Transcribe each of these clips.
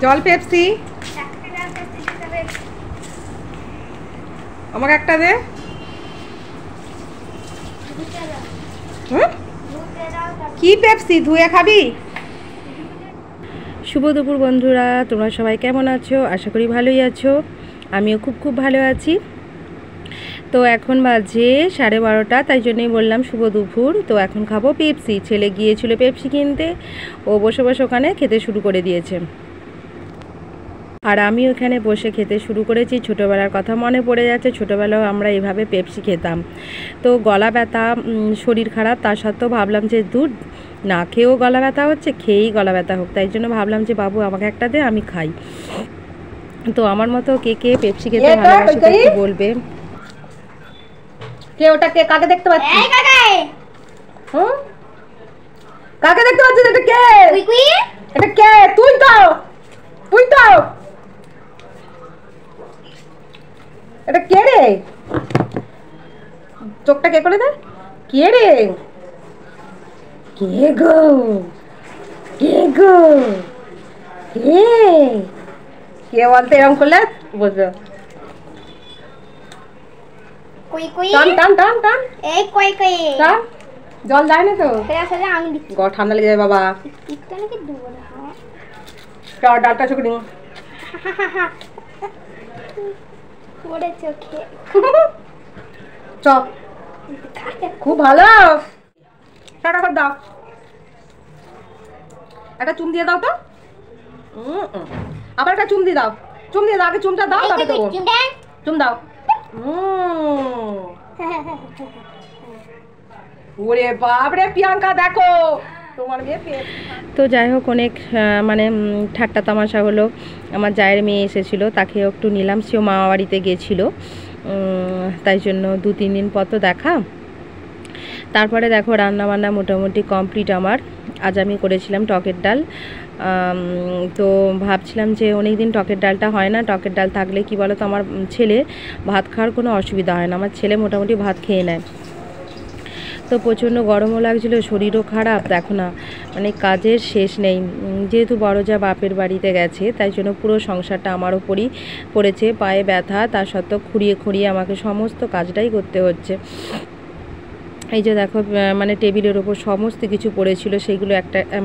জল পেপসি আমাকে একটা দে। কি পেপসি ধুয়ে খাবি? শুভ দুপুর বন্ধুরা, তোমরা সবাই কেমন আছো? আশা করি ভালোই আছো। আমিও খুব ভালো আছি। তো এখন বাজে 12:30, তাই জন্যই বললাম শুভ দুপুর। তো এখন খাবো পেপসি। ছেলে গিয়েছিল পেপসি কিনতে, ও বসে বসে ওখানে খেতে শুরু করে দিয়েছে, আর আমি ওখানে বসে খেতে শুরু করেছি। ছোটোবেলার কথা মনে পড়ে যাচ্ছে। ছোটোবেলাও আমরা এভাবে পেপসি খেতাম। তো গলা ব্যথা, শরীর খারাপ, তার সত্ত্বেও ভাবলাম যে দুধ না খেয়েও গলা ব্যথা হচ্ছে, খেয়েই গলা ব্যথা হোক। তাই জন্য ভাবলাম যে বাবু আমাকে একটা দে, আমি খাই। তো আমার মতো কে কে পেপসি খেতে ভালোবাসে একটু বলবে। কে ওটা? কে? কাকে দেখতে পাচ্ছিস? এই কাকে? হুম, কাকে দেখতে পাচ্ছিস? এটা কে? কুই এটা কে? তুই তো এটা কে রে? চোখটা কে করে দে। কে রে? কে গো? কে গো? কে কে বলতে এরকম করলে বুঝবে। টান এই কই টান। জল যায় না তো? ঠান্ডা লেগে যায় বাবা। ডালটা চোখে দিন। খুব ভালো। দাও, একটা চুম দিয়ে দাও তো। আবার একটা চুম দিয়ে দাও। আগে চুমটা দাও, তবে দেবো। চুম দাও। ওরে বাপ রে প্রিয়াঙ্কা, দেখো তোমার মেয়ে। তো যাই হোক, অনেক মানে ঠাট্টা তামাশা হলো। আমার জায়ের মেয়ে এসেছিলো, তাকে একটু নিলাম। সেও মামা বাড়িতে গিয়েছিলো, তাই জন্য 2-3 দিন পর তো দেখা। তারপরে দেখো রান্নাবান্না মোটামুটি কমপ্লিট আমার। আজ আমি করেছিলাম টকের ডাল। তো ভাবছিলাম যে অনেক দিন টকের ডালটা হয় না। টকের ডাল থাকলে কি বলো তো, আমার ছেলে ভাত খাওয়ার কোনো অসুবিধা হয় না। আমার ছেলে মোটামুটি ভাত খেয়ে নেয়। তো প্রচণ্ড গরমও লাগছিলো, শরীরও খারাপ। দেখো না, মানে কাজের শেষ নেই। যেহেতু বড় যা বাপের বাড়িতে গেছে, তাই জন্য পুরো সংসারটা আমার ওপরই পড়েছে। পায়ে ব্যথা, তার সত্ত্বেও খুঁড়িয়ে আমাকে সমস্ত কাজটাই করতে হচ্ছে। এই যে দেখো, মানে টেবিলের ওপর সমস্ত কিছু পড়েছিল, সেইগুলো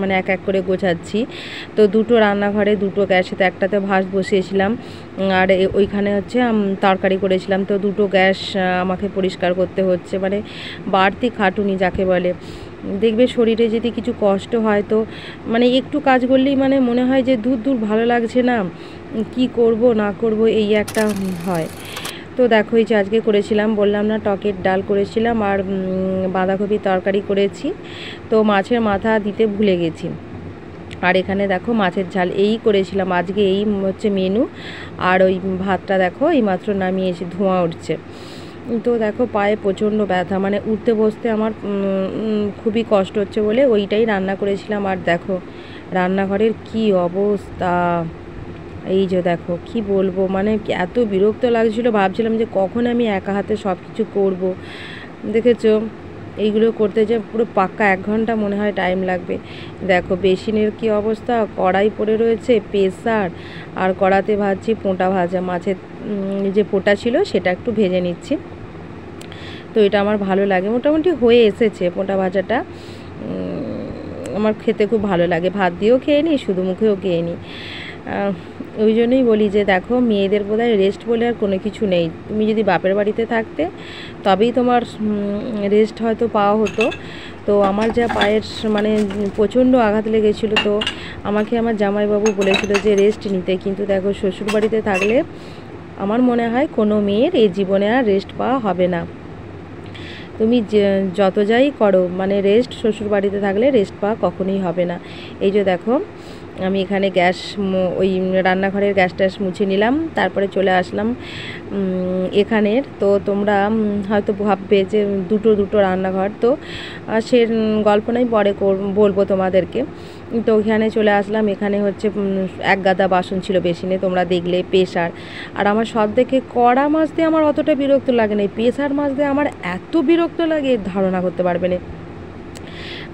মানে এক এক করে গোছাচ্ছি। তো দুটো রান্নাঘরে, দুটো গ্যাসেতে, একটাতে ভাত বসিয়েছিলাম, আর ওইখানে হচ্ছে তরকারি করেছিলাম। তো দুটো গ্যাস আমাকে পরিষ্কার করতে হচ্ছে, মানে বাড়তি খাটুনি যাকে বলে। দেখবে শরীরে যদি কিছু কষ্ট হয়, তো মানে একটু কাজ করলেই মানে মনে হয় যে দূর ভালো লাগছে না, কি করব না করব, এই একটা হয়। তো দেখো, এই যে আজকে করেছিলাম, বললাম না, টকের ডাল করেছিলাম, আর বাঁধাকপির তরকারি করেছি। তো মাছের মাথা দিতে ভুলে গেছি। আর এখানে দেখো মাছের ঝাল, এই করেছিলাম আজকে, এই হচ্ছে মেনু। আর ওই ভাতটা দেখো এইমাত্র নামিয়েছি, ধোঁয়া উঠছে। তো দেখো পায়ে প্রচণ্ড ব্যথা, মানে উঠতে বসতে আমার খুবই কষ্ট হচ্ছে বলে ওইটাই রান্না করেছিলাম। আর দেখো রান্নাঘরের কি অবস্থা, এই যে দেখো কি বলবো, মানে এত বিরক্ত লাগছিল। ভাবছিলাম যে কখন আমি একা হাতে সব কিছু করবো। দেখেছো, এইগুলো করতে যে পুরো পাক্কা 1 ঘন্টা মনে হয় টাইম লাগবে। দেখো বেসিনের কি অবস্থা, কড়াই পড়ে রয়েছে, প্রেসার, আর কড়াতে ভাজছি পোঁটা ভাজা। মাছের যে পোঁটা ছিল সেটা একটু ভেজে নিচ্ছি। তো এটা আমার ভালো লাগে, মোটামুটি হয়ে এসেছে পোঁটা ভাজাটা। আমার খেতে খুব ভালো লাগে, ভাত দিয়েও খেয়ে নিই, শুধু মুখেও খেয়ে নিই। ওই জন্যই বলি যে দেখো, মেয়েদের বোধহয় রেস্ট বলে আর কোনো কিছু নেই। তুমি যদি বাপের বাড়িতে থাকতে, তবেই তোমার রেস্ট হয়তো পাওয়া হতো। তো আমার যা পায়ের মানে প্রচণ্ড আঘাত লেগেছিল, তো আমাকে আমার জামাইবাবু বলেছিল যে রেস্ট নিতে। কিন্তু দেখো, শ্বশুর বাড়িতে থাকলে আমার মনে হয় কোনো মেয়ের এই জীবনে আর রেস্ট পাওয়া হবে না। তুমি যত যাই করো, মানে রেস্ট শ্বশুর বাড়িতে থাকলে রেস্ট পাওয়া কখনোই হবে না। এই যে দেখো, আমি এখানে গ্যাস, ওই রান্নাঘরের গ্যাস ট্যাস মুছে নিলাম, তারপরে চলে আসলাম এখানের। তো তোমরা হয়তো ভাববে যে দুটো রান্নাঘর, তো সে গল্প নাই, পরে বলবো তোমাদেরকে। তো ওখানে চলে আসলাম। এখানে হচ্ছে 1 গাদা বাসন ছিল বেসিনে, তোমরা দেখলে, প্রেসার। আর আমার সব দেখে কড়া মাছ দিয়ে আমার অতটা বিরক্ত লাগে না, প্রেসার মাছ দিয়ে আমার এত বিরক্ত লাগে ধারণা করতে পারবে না।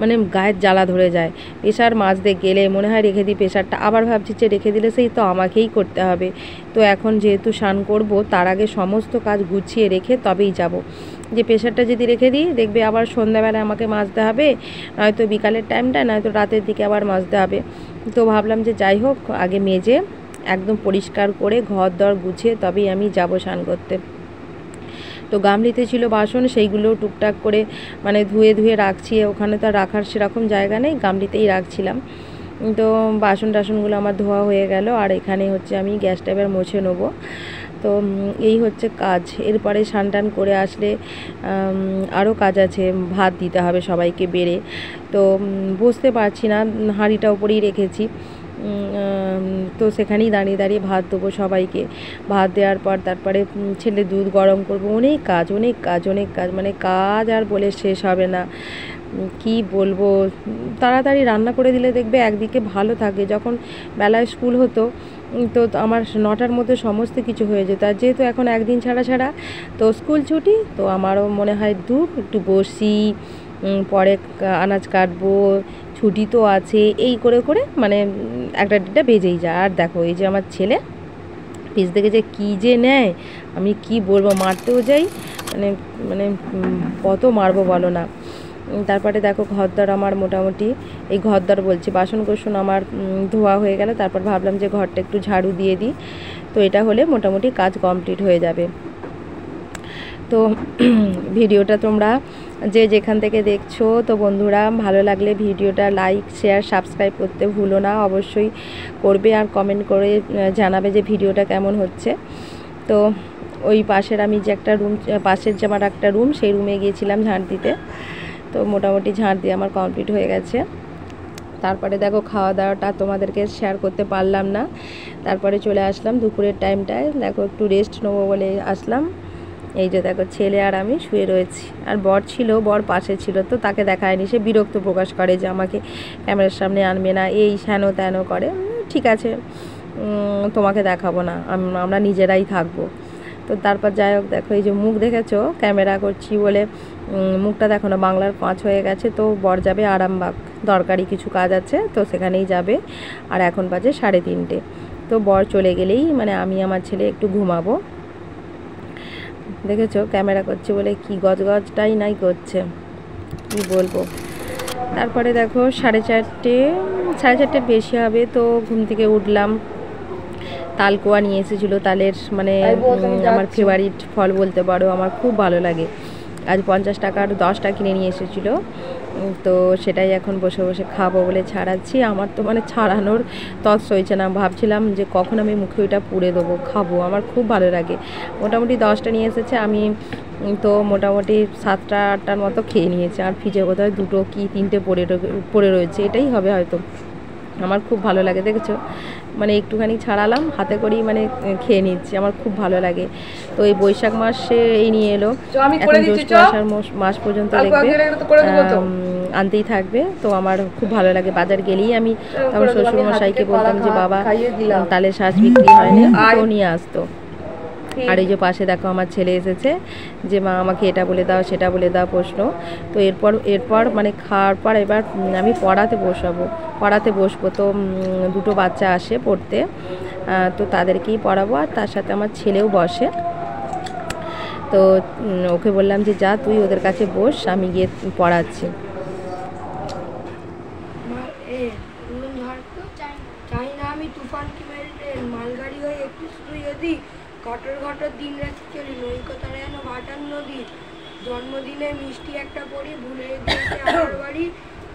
মানে গায়ের জ্বালা ধরে যায়। প্রেশার মাজতে গেলে মনে হয় রেখে দিই প্রেশারটা, আবার ভাবছি যে রেখে দিলে সেই তো আমাকেই করতে হবে। তো এখন যেহেতু স্নান করব তার আগে সমস্ত কাজ গুছিয়ে রেখে তবেই যাব। যে প্রেশারটা যদি রেখে দিই দেখবে আবার সন্ধ্যাবেলায় আমাকে মাজতে হবে, নয়তো বিকালের টাইমটা, নয়তো রাতের দিকে আবার মাজতে হবে। তো ভাবলাম যে যাই হোক আগে মেজে একদম পরিষ্কার করে ঘর দর গুছিয়ে তবেই আমি যাব স্নান করতে। তো গামলিতে ছিল বাসন, সেইগুলোও টুকটাক করে মানে ধুয়ে ধুয়ে রাখছি। ওখানে তো আর রাখার সেরকম জায়গা নেই, গামলিতেই রাখছিলাম। তো বাসন টাসনগুলো আমার ধোয়া হয়ে গেল, আর এখানে হচ্ছে আমি গ্যাসটা এবার মুছে নেবো। তো এই হচ্ছে কাজ। এরপরে স্নান টান করে আসলে আরও কাজ আছে, ভাত দিতে হবে সবাইকে বেড়ে। তো বসতে পারছি না, হাঁড়িটা ওপরেই রেখেছি। তো সেখানেই দাঁড়িয়ে দাঁড়িয়ে ভাত দেবো সবাইকে। ভাত দেওয়ার পর তারপরে ছেলে দুধ গরম করবো। অনেক কাজ অনেক কাজ অনেক কাজ, মানে কাজ আর বলে শেষ হবে না। কি বলবো, তাড়াতাড়ি রান্না করে দিলে দেখবে একদিকে ভালো থাকে। যখন বেলায় স্কুল হতো তো আমার 9টার মধ্যে সমস্ত কিছু হয়ে যেত, আর যেহেতু এখন একদিন ছাড়া ছাড়া তো স্কুল ছুটি, তো আমারও মনে হয় একটু বসি, পরে আনাজ কাটবো, ছুটি তো আছে, এই করে করে মানে একটা দেড়টা বেজেই যায়। আর দেখো এই যে আমার ছেলে পিস থেকে যে কী যে নেয় আমি কি বলবো, মারতেও যাই, মানে মানে কত মারবো বলো না। তারপরে দেখো ঘরদর আমার মোটামুটি, এই ঘরদর বলছি বাসন কোসন আমার ধোয়া হয়ে গেল। তারপর ভাবলাম যে ঘরটা একটু ঝাড়ু দিয়ে দিই, তো এটা হলে মোটামুটি কাজ কমপ্লিট হয়ে যাবে। তো ভিডিওটা তোমরা যে যেখান থেকে দেখছো, তো বন্ধুরা ভালো লাগলে ভিডিওটা লাইক শেয়ার সাবস্ক্রাইব করতে ভুলো না, অবশ্যই করবে, আর কমেন্ট করে জানাবে যে ভিডিওটা কেমন হচ্ছে। তো ওই পাশের আমি যে একটা রুম, পাশের যে আমার একটা রুম, সেই রুমে গিয়েছিলাম ঝাঁট দিতে। তো মোটামুটি ঝাঁট দিয়ে আমার কমপ্লিট হয়ে গেছে। তারপরে দেখো খাওয়া দাওয়াটা তোমাদেরকে শেয়ার করতে পারলাম না, তারপরে চলে আসলাম দুপুরের টাইমটায়। দেখো একটু রেস্ট নেবো বলে আসলাম। এই যে দেখো ছেলে আর আমি শুয়ে রয়েছি, আর বর ছিল, বর পাশে ছিল, তো তাকে দেখায়নি। সে বিরক্ত প্রকাশ করে যে আমাকে ক্যামেরার সামনে আনবে না, এই হেন তেন করে। ঠিক আছে, তোমাকে দেখাবো না, আমরা নিজেরাই থাকবো। তো তারপর যাই হোক দেখো এই যে মুখ দেখেছো ক্যামেরা করছি বলে, মুখটা দেখো না, বাংলার 5 হয়ে গেছে। তো বর যাবে আরামবাগ, দরকারি কিছু কাজ আছে, তো সেখানেই যাবে। আর এখন বাজে 3:30। তো বর চলে গেলেই মানে আমি আমার ছেলে একটু ঘুমাবো। দেখেছো ক্যামেরা করছে বলে কি গজগজটাই নাই করছে, কি বলবো। তারপরে দেখো 4:30 বেশি হবে, তো ঘুম থেকে উঠলাম। তালকোয়া নিয়ে এসেছিলো, তালের মানে আমার ফেভারিট ফল বলতে পারো, আমার খুব ভালো লাগে। আজ 50 টাকার 10টা কিনে নিয়ে এসেছিলো, তো সেটাই এখন বসে বসে খাবো বলে ছাড়াচ্ছি। আমার তো মানে ছাড়ানোর তৎ সইছে না, ভাবছিলাম যে কখন আমি মুখে ওইটা পুড়ে দেবো, খাবো, আমার খুব ভালো লাগে। মোটামুটি 10টা নিয়ে এসেছে, আমি তো মোটামুটি 7টা 8টার মতো খেয়ে নিয়েছি। আর ফ্রিজে কোথায় 2টো কি 3টে পড়ে রয়েছে, এটাই হবে হয়তো। আমার খুব ভালো লাগে, দেখেছো মানে একটুখানি ছাড়ালাম হাতে করেই মানে খেয়ে নিচ্ছি, আমার খুব ভালো লাগে। তো এই বৈশাখ মাসে এই নিয়ে এলো, এখন জ্যৈষ্ঠ আষাঢ় মাস পর্যন্ত দেখবে আনতেই থাকবে। তো আমার খুব ভালো লাগে, বাজার গেলেই আমি আমার শ্বশুরমশাইকে বলতাম যে বাবা তালের শ্বাস বিক্রি হয়নি, তো নিয়ে আসতো। আর এই যে পাশে দেখো আমার ছেলে এসেছে যে মা আমাকে এটা বলে দাও সেটা বলে দাও প্রশ্ন। তো এরপর মানে খাওয়ার পর এবার আমি পড়াতে বসবো। তো 2টো বাচ্চা আসে পড়তে, তো তাদেরকেই পড়াবো, আর তার সাথে আমার ছেলেও বসে। তো ওকে বললাম যে যা তুই ওদের কাছে বস, আমি গিয়ে পড়াচ্ছি। আমি তুফান কি মেরে মালগাড়ি হয়ে একটু শুধু যদি ঘটর দিন রাখি চলি, নৈকতারা যেন ভাটার নদী। জন্মদিনে মিষ্টি একটা পরি ভুলে গিয়েছে আমার বাড়ি,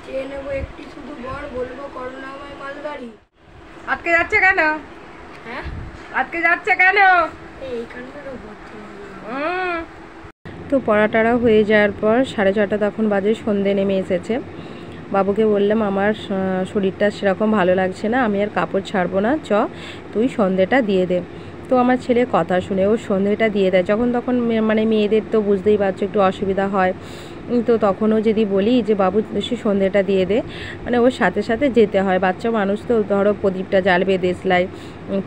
চেয়ে নেবো একটি শুধু বর, বলবো করুণাময় মালগাড়ি। আজকে যাচ্ছে কেন? হ্যাঁ আজকে যাচ্ছে কেন? এইখানকারও বলছে। তো পড়াটারা হয়ে যাওয়ার পর 6:30 তখন বাজে, সন্ধে নেমে এসেছে। বাবুকে বললাম আমার শরীরটা সেরকম ভালো লাগছে না, আমি আর কাপড় ছাড়বো না, তুই সন্ধেটা দিয়ে দে। তো আমার ছেলে কথা শুনে ও সন্ধেটা দিয়ে দেয়। যখন তখন মানে মেয়েদের তো বুঝতেই পারছো একটু অসুবিধা হয়, তো তখনও যদি বলি যে বাবু সে সন্ধেটা দিয়ে দে, মানে ওর সাথে সাথে যেতে হয়। বাচ্চা মানুষ তো, ধরো প্রদীপটা জ্বালবে দেশলাই,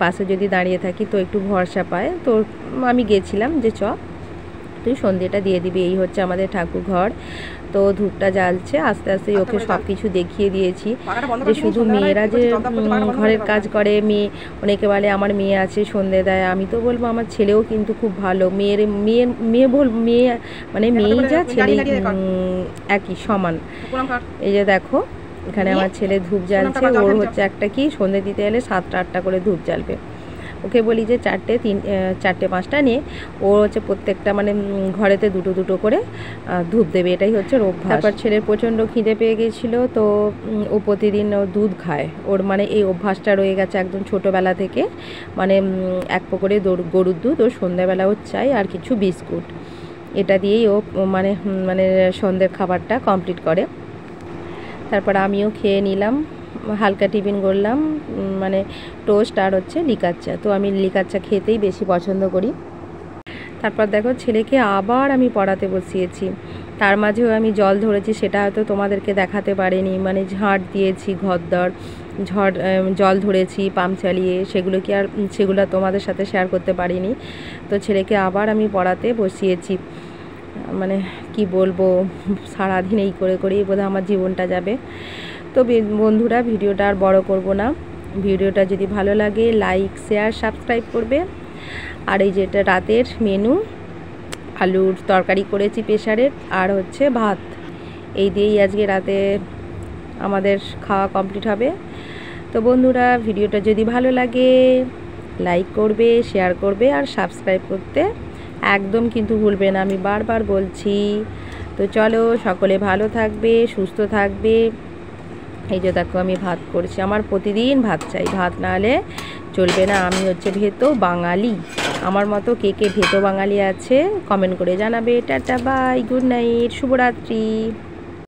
পাশে যদি দাঁড়িয়ে থাকি তো একটু ভরসা পায়। তো আমি গেছিলাম যে তুই সন্ধ্যেটা দিয়ে দিবি। এই হচ্ছে আমাদের ঠাকুর ঘর। তো ধূপটা জ্বালছে আস্তে আস্তে। ওকে সব কিছু দেখিয়ে দিয়েছি যে শুধু মেয়েরা যে ঘরের কাজ করে, মেয়ে অনেকে বলে আমার মেয়ে আছে সন্ধে দেয়, আমি তো বলবো আমার ছেলেও কিন্তু খুব ভালো। মেয়ে মানে মেয়েই যা ছেলে একই সমান। এই যে দেখো এখানে আমার ছেলে ধূপ জ্বালছে। ওর হচ্ছে একটা কি সন্ধে দিতে এলে 7টা 8টা করে ধূপ জ্বালবে। ওকে বলি যে 4টে 5টা নিয়ে ও হচ্ছে প্রত্যেকটা মানে ঘরেতে দুটো করে ধূপ দেবে, এটাই হচ্ছে অভ্যাস। তারপর ছেলের প্রচণ্ড খিদে পেয়ে গেছিলো, তো ও প্রতিদিন ও দুধ খায়। ওর মানে এই অভ্যাসটা রয়ে গেছে একদম ছোটোবেলা থেকে। মানে 1 করে গরুর দুধ ও সন্ধ্যাবেলা ও চাই আর কিছু বিস্কুট, এটা দিয়েই ও মানে সন্ধ্যের খাবারটা কমপ্লিট করে। তারপর আমিও খেয়ে নিলাম, হালকা টিফিন করলাম, মানে টোস্ট আর হচ্ছে লিকার চা। তো আমি লিকার চা খেতেই বেশি পছন্দ করি। তারপর দেখো ছেলেকে আবার আমি পড়াতে বসিয়েছি। তার মাঝেও আমি জল ধরেছি, সেটা হয়তো তোমাদেরকে দেখাতে পারিনি। মানে ঝাড় দিয়েছি ঘরদর, জল ধরেছি পাম্প চালিয়ে, সেগুলো তোমাদের সাথে শেয়ার করতে পারিনি। তো ছেলেকে আবার আমি পড়াতে বসিয়েছি। মানে কি বলবো, সারাদিন এই করেই বোধহয় আমার জীবনটা যাবে। তো বন্ধুরা ভিডিওটা আর বড় করব না। ভিডিওটা যদি ভালো লাগে লাইক শেয়ার সাবস্ক্রাইব করবে। আর এই যেটা রাতের মেনু, আলুর তরকারি করেছি প্রেসারের, আর হচ্ছে ভাত, এই দিয়েই আজকে রাতে আমাদের খাওয়া কমপ্লিট হবে। তো বন্ধুরা ভিডিওটা যদি ভালো লাগে লাইক করবে, শেয়ার করবে আর সাবস্ক্রাইব করতে একদম কিন্তু ভুলবে না, আমি বারবার বলছি। তো চলো সকলে ভালো থাকবে, সুস্থ থাকবে। এই যে দেখো আমি ভাত করছি, আমার প্রতিদিন ভাত চাই, ভাত না হলে চলবে না। আমি হচ্ছে ভেতো বাঙালি। আমার মতো কে কে ভেতো বাঙালি আছে কমেন্ট করে জানাবে। টাটা বাই, গুড নাইট, শুভরাত্রি।